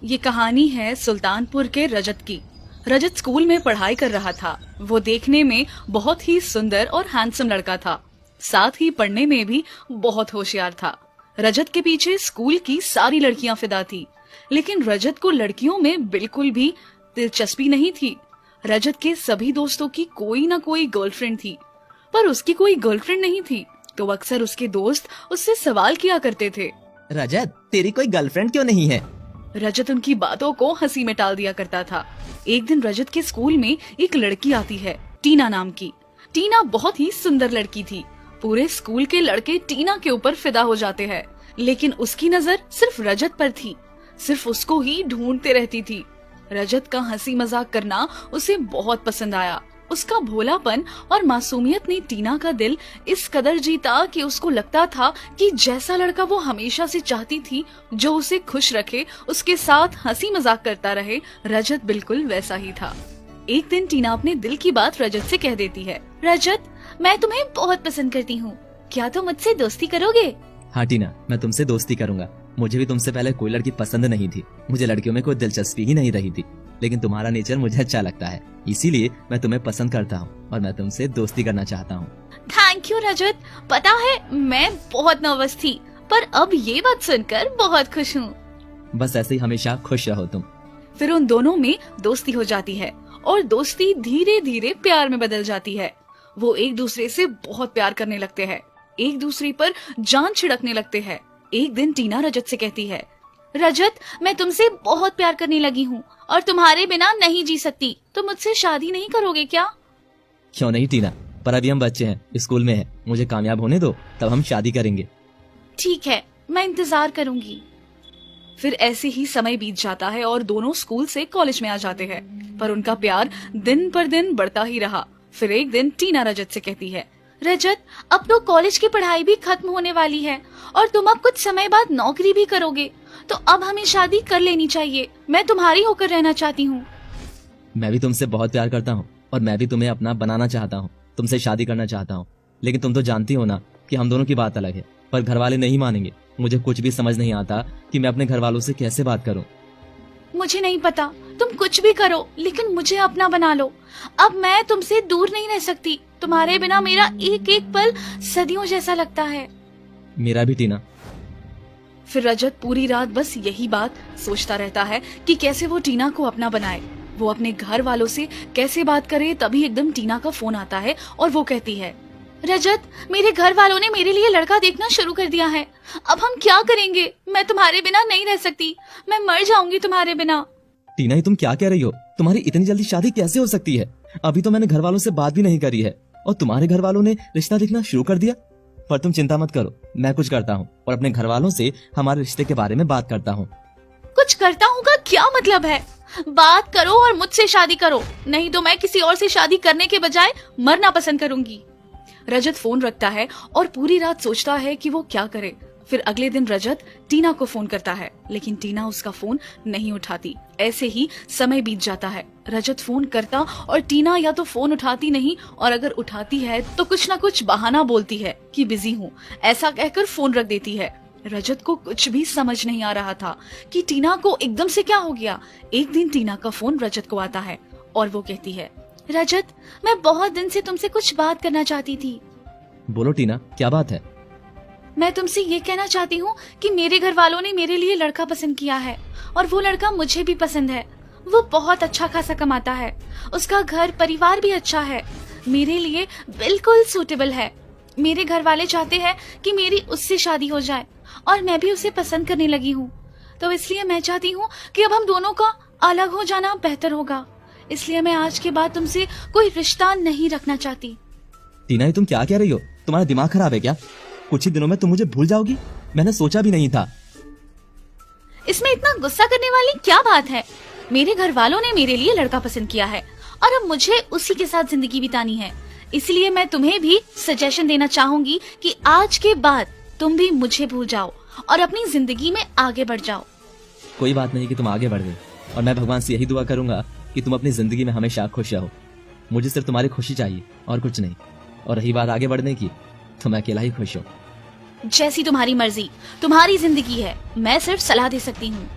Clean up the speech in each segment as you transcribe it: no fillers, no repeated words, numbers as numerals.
ये कहानी है सुल्तानपुर के रजत की। रजत स्कूल में पढ़ाई कर रहा था। वो देखने में बहुत ही सुंदर और हैंडसम लड़का था, साथ ही पढ़ने में भी बहुत होशियार था। रजत के पीछे स्कूल की सारी लड़कियां फिदा थी, लेकिन रजत को लड़कियों में बिल्कुल भी दिलचस्पी नहीं थी। रजत के सभी दोस्तों की कोई ना कोई गर्लफ्रेंड थी, पर उसकी कोई गर्लफ्रेंड नहीं थी। तो अक्सर उसके दोस्त उससे सवाल किया करते थे, रजत तेरी कोई गर्लफ्रेंड क्यों नहीं है? रजत उनकी बातों को हंसी में टाल दिया करता था। एक दिन रजत के स्कूल में एक लड़की आती है, टीना नाम की। टीना बहुत ही सुंदर लड़की थी। पूरे स्कूल के लड़के टीना के ऊपर फिदा हो जाते हैं, लेकिन उसकी नजर सिर्फ रजत पर थी। सिर्फ उसको ही ढूंढते रहती थी। रजत का हंसी मजाक करना उसे बहुत पसंद आया। उसका भोलापन और मासूमियत ने टीना का दिल इस कदर जीता कि उसको लगता था कि जैसा लड़का वो हमेशा से चाहती थी, जो उसे खुश रखे, उसके साथ हंसी मजाक करता रहे, रजत बिल्कुल वैसा ही था। एक दिन टीना अपने दिल की बात रजत से कह देती है, रजत, मैं तुम्हें बहुत पसंद करती हूँ, क्या तुम मुझसे दोस्ती करोगे? हाँ टीना, मैं तुमसे दोस्ती करूंगा। मुझे भी तुमसे पहले कोई लड़की पसंद नहीं थी। मुझे लड़कियों में कोई दिलचस्पी ही नहीं रही थी, लेकिन तुम्हारा नेचर मुझे अच्छा लगता है, इसीलिए मैं तुम्हें पसंद करता हूँ और मैं तुमसे दोस्ती करना चाहता हूँ। थैंक यू रजत। पता है मैं बहुत नर्वस थी, पर अब ये बात सुनकर बहुत खुश हूँ। बस ऐसे ही हमेशा खुश रहो तुम। फिर उन दोनों में दोस्ती हो जाती है और दोस्ती धीरे धीरे प्यार में बदल जाती है। वो एक दूसरे से बहुत प्यार करने लगते हैं, एक दूसरे पर जान छिड़कने लगते हैं। एक दिन टीना रजत से कहती है, रजत, मैं तुमसे बहुत प्यार करने लगी हूँ और तुम्हारे बिना नहीं जी सकती। तुम मुझसे शादी नहीं करोगे क्या? क्यों नहीं टीना, पर अभी हम बच्चे हैं, स्कूल में हैं। मुझे कामयाब होने दो, तब हम शादी करेंगे। ठीक है, मैं इंतजार करूंगी। फिर ऐसे ही समय बीत जाता है और दोनों स्कूल से कॉलेज में आ जाते हैं, पर उनका प्यार दिन पर दिन बढ़ता ही रहा। फिर एक दिन टीना रजत से कहती है, रजत, अब तो कॉलेज की पढ़ाई भी खत्म होने वाली है और तुम अब कुछ समय बाद नौकरी भी करोगे, तो अब हमें शादी कर लेनी चाहिए। मैं तुम्हारी होकर रहना चाहती हूँ। मैं भी तुमसे बहुत प्यार करता हूँ और मैं भी तुम्हें अपना बनाना चाहता हूँ, तुमसे शादी करना चाहता हूँ। लेकिन तुम तो जानती हो ना कि हम दोनों की बात अलग है, पर घर वाले नहीं मानेंगे। मुझे कुछ भी समझ नहीं आता कि मैं अपने घर वालों से कैसे बात करूँ। मुझे नहीं पता, तुम कुछ भी करो, लेकिन मुझे अपना बना लो। अब मैं तुमसे दूर नहीं रह सकती। तुम्हारे बिना मेरा एक एक पल सदियों जैसा लगता है। मेरा भी टीना। फिर रजत पूरी रात बस यही बात सोचता रहता है कि कैसे वो टीना को अपना बनाए, वो अपने घर वालों से कैसे बात करे। तभी एकदम टीना का फोन आता है और वो कहती है, रजत, मेरे घर वालों ने मेरे लिए लड़का देखना शुरू कर दिया है। अब हम क्या करेंगे? मैं तुम्हारे बिना नहीं रह सकती, मैं मर जाऊंगी तुम्हारे बिना। टीना, ये तुम क्या कह रही हो? तुम्हारी इतनी जल्दी शादी कैसे हो सकती है? अभी तो मैंने घर वालों से बात भी नहीं करी है और तुम्हारे घर वालों ने रिश्ता देखना शुरू कर दिया। पर तुम चिंता मत करो, मैं कुछ करता हूँ और अपने घर वालों से हमारे रिश्ते के बारे में बात करता हूँ। कुछ करता हूँ का क्या मतलब है? बात करो और मुझसे शादी करो, नहीं तो मैं किसी और से शादी करने के बजाय मरना पसंद करूंगी। रजत फोन रखता है और पूरी रात सोचता है कि वो क्या करे। फिर अगले दिन रजत टीना को फोन करता है, लेकिन टीना उसका फोन नहीं उठाती। ऐसे ही समय बीत जाता है। रजत फोन करता और टीना या तो फोन उठाती नहीं, और अगर उठाती है तो कुछ ना कुछ बहाना बोलती है कि बिजी हूँ, ऐसा कहकर फोन रख देती है। रजत को कुछ भी समझ नहीं आ रहा था कि टीना को एकदम से क्या हो गया। एक दिन टीना का फोन रजत को आता है और वो कहती है, रजत, मैं बहुत दिन से तुमसे कुछ बात करना चाहती थी। बोलो टीना, क्या बात है? मैं तुमसे ये कहना चाहती हूँ कि मेरे घर वालों ने मेरे लिए लड़का पसंद किया है और वो लड़का मुझे भी पसंद है। वो बहुत अच्छा खासा कमाता है, उसका घर परिवार भी अच्छा है, मेरे लिए बिल्कुल सूटेबल है। मेरे घर वाले चाहते हैं कि मेरी उससे शादी हो जाए और मैं भी उसे पसंद करने लगी हूँ, तो इसलिए मैं चाहती हूँ कि अब हम दोनों का अलग हो जाना बेहतर होगा। इसलिए मैं आज के बाद तुमसे कोई रिश्ता नहीं रखना चाहती। टीना, ये तुम क्या कह रही हो? तुम्हारा दिमाग खराब है क्या? कुछ ही दिनों में तुम मुझे भूल जाओगी? मैंने सोचा भी नहीं था। इसमें इतना गुस्सा करने वाली क्या बात है? मेरे घर वालों ने मेरे लिए लड़का पसंद किया है और अब मुझे उसी के साथ जिंदगी बितानी है। इसलिए मैं तुम्हें भी सजेशन देना चाहूंगी कि आज के बाद तुम भी मुझे भूल जाओ और अपनी जिंदगी में आगे बढ़ जाओ। कोई बात नहीं कि तुम आगे बढ़ गई, और मैं भगवान से यही दुआ करूंगा कि तुम अपनी जिंदगी में हमेशा खुश रहो। मुझे सिर्फ तुम्हारी खुशी चाहिए और कुछ नहीं। और रही बात आगे बढ़ने की, तो मैं अकेला ही खुश हूँ। जैसी तुम्हारी मर्जी, तुम्हारी जिंदगी है, मैं सिर्फ सलाह दे सकती हूँ।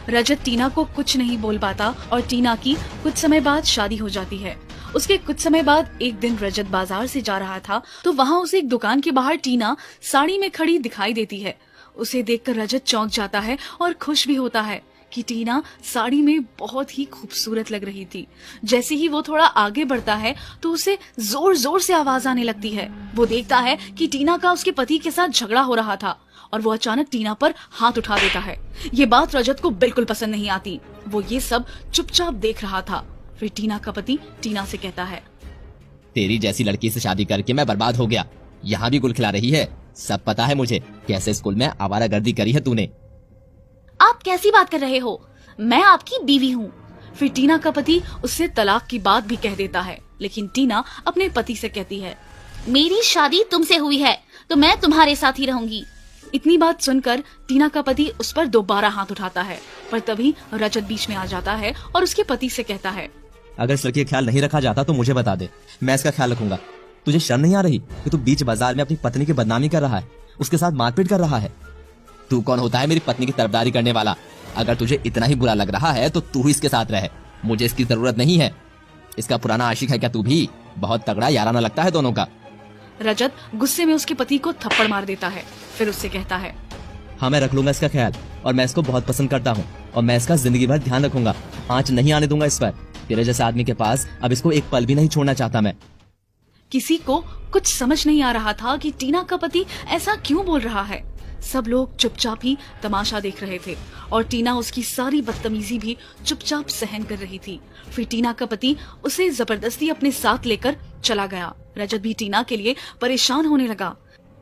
रजत टीना को कुछ नहीं बोल पाता और टीना की कुछ समय बाद शादी हो जाती है। उसके कुछ समय बाद एक दिन रजत बाजार से जा रहा था तो वहाँ उसे एक दुकान के बाहर टीना साड़ी में खड़ी दिखाई देती है। उसे देखकर रजत चौंक जाता है और खुश भी होता है कि टीना साड़ी में बहुत ही खूबसूरत लग रही थी। जैसे ही वो थोड़ा आगे बढ़ता है तो उसे जोर जोर से आवाज आने लगती है। वो देखता है कि टीना का उसके पति के साथ झगड़ा हो रहा था और वो अचानक टीना पर हाथ उठा देता है। ये बात रजत को बिल्कुल पसंद नहीं आती। वो ये सब चुपचाप देख रहा था। फिर टीना का पति टीना से कहता है, तेरी जैसी लड़की से शादी करके मैं बर्बाद हो गया। यहाँ भी गुल खिला रही है। सब पता है मुझे कैसे स्कूल में आवारागर्दी करी है तूने। आप कैसी बात कर रहे हो? मैं आपकी बीवी हूँ। फिर टीना का पति उससे तलाक की बात भी कह देता है, लेकिन टीना अपने पति से कहती है, मेरी शादी तुमसे हुई है तो मैं तुम्हारे साथ ही रहूंगी। इतनी बात सुनकर टीना का पति उस पर दोबारा हाथ उठाता है, पर तभी रजत बीच में आ जाता है और उसके पति से कहता है, अगर इस लड़की का ख्याल नहीं रखा जाता तो मुझे बता दे, मैं इसका ख्याल रखूंगा। तुझे शर्म नहीं आ रही कि तू बीच बाजार में अपनी पत्नी की बदनामी कर रहा है, उसके साथ मारपीट कर रहा है? तू कौन होता है मेरी पत्नी की तरफदारी करने वाला? अगर तुझे इतना ही बुरा लग रहा है तो तू ही इसके साथ रहे, मुझे इसकी जरूरत नहीं है। इसका पुराना आशिक है क्या तू भी? बहुत तगड़ा याराना लगता है दोनों का। रजत गुस्से में उसके पति को थप्पड़ मार देता है। फिर उससे कहता है, हाँ मैं रख लूंगा इसका ख्याल, और मैं इसको बहुत पसंद करता हूँ और मैं इसका जिंदगी भर ध्यान रखूंगा। आँच नहीं आने दूंगा इस पर। तेरे जैसे आदमी के पास अब इसको एक पल भी नहीं छोड़ना चाहता मैं। किसी को कुछ समझ नहीं आ रहा था कि टीना का पति ऐसा क्यों बोल रहा है। सब लोग चुपचाप ही तमाशा देख रहे थे और टीना उसकी सारी बदतमीजी भी चुपचाप सहन कर रही थी। फिर टीना का पति उसे जबरदस्ती अपने साथ लेकर चला गया। रजत भी टीना के लिए परेशान होने लगा।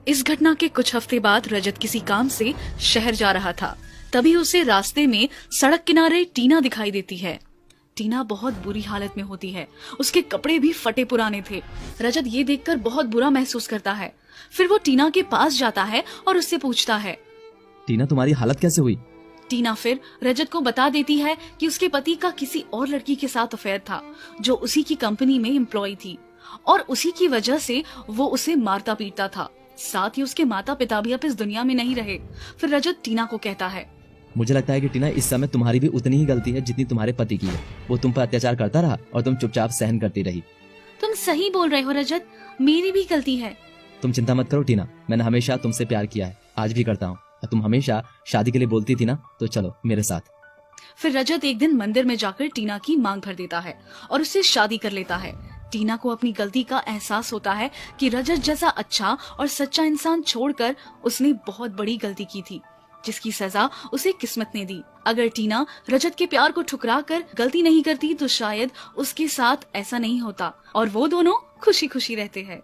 इस घटना के कुछ हफ्ते बाद रजत किसी काम से शहर जा रहा था। तभी उसे रास्ते में सड़क किनारे टीना दिखाई देती है। टीना बहुत बुरी हालत में होती है। उसके कपड़े भी फटे पुराने थे। रजत ये देखकर बहुत बुरा महसूस करता है। फिर वो टीना के पास जाता है और उससे पूछता है, टीना तुम्हारी हालत कैसे हुई? टीना फिर रजत को बता देती है कि उसके पति का किसी और लड़की के साथ अफेयर था जो उसी की कंपनी में एम्प्लॉय थी और उसी की वजह से वो उसे मारता पीटता था। साथ ही उसके माता पिता भी अब इस दुनिया में नहीं रहे। फिर रजत टीना को कहता है, मुझे लगता है कि टीना इस समय तुम्हारी भी उतनी ही गलती है जितनी तुम्हारे पति की है। वो तुम पर अत्याचार करता रहा और तुम चुपचाप सहन करती रही। तुम सही बोल रहे हो रजत, मेरी भी गलती है। तुम चिंता मत करो टीना, मैंने हमेशा तुमसे प्यार किया है, आज भी करता हूँ। तुम हमेशा शादी के लिए बोलती थी ना, तो चलो मेरे साथ। फिर रजत एक दिन मंदिर में जाकर टीना की मांग भर देता है और उससे शादी कर लेता है। टीना को अपनी गलती का एहसास होता है कि रजत जैसा अच्छा और सच्चा इंसान छोड़कर उसने बहुत बड़ी गलती की थी, जिसकी सजा उसे किस्मत ने दी। अगर टीना रजत के प्यार को ठुकरा कर गलती नहीं करती तो शायद उसके साथ ऐसा नहीं होता और वो दोनों खुशी खुशी रहते हैं।